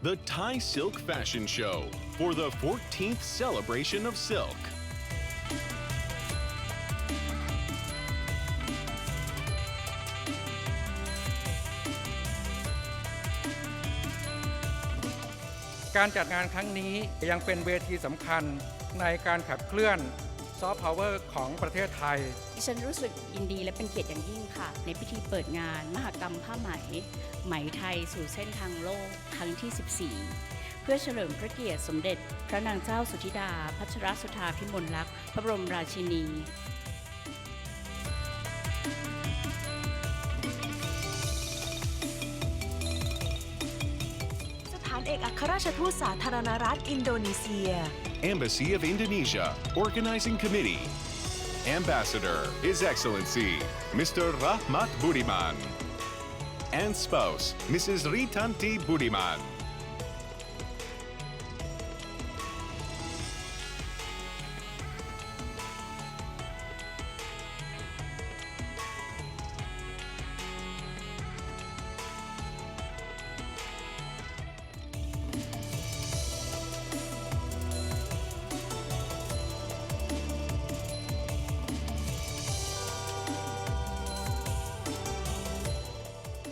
the Thai Silk Fashion Show for the 14th celebration of silk. "การจัดงานครั้งนี้ยังเป็นเวทีสำคัญในการขับเคลื่อนซอฟต์พาวเวอร์ของประเทศไทยดิฉันรู้สึกยินดีและเป็นเกียรติอย่างยิ่งค่ะในพิธีเปิดงานมหกรรมผ้าไหมไหมไทยสู่เส้นทางโลกครั้งที่ 14 เพื่อเฉลิมพระเกียรติสมเด็จพระนางเจ้าสุธิดาพัชรสุธาพิมลลักษณ์พระบรมราชินีสถานเอกอัครราชทูตสาธารณรัฐอินโดนีเซีย Embassy of Indonesia Organizing Committee. Ambassador His Excellency Mr. Rachmat Budiman and spouse Mrs. Rietanty Budiman.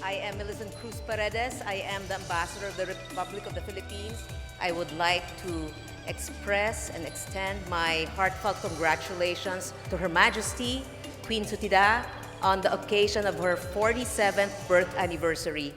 I am Millicent Cruz Paredes. I am the Ambassador of the Republic of the Philippines. I would like to express and extend my heartfelt congratulations to Her Majesty Queen Sutida on the occasion of her 47th birth anniversary.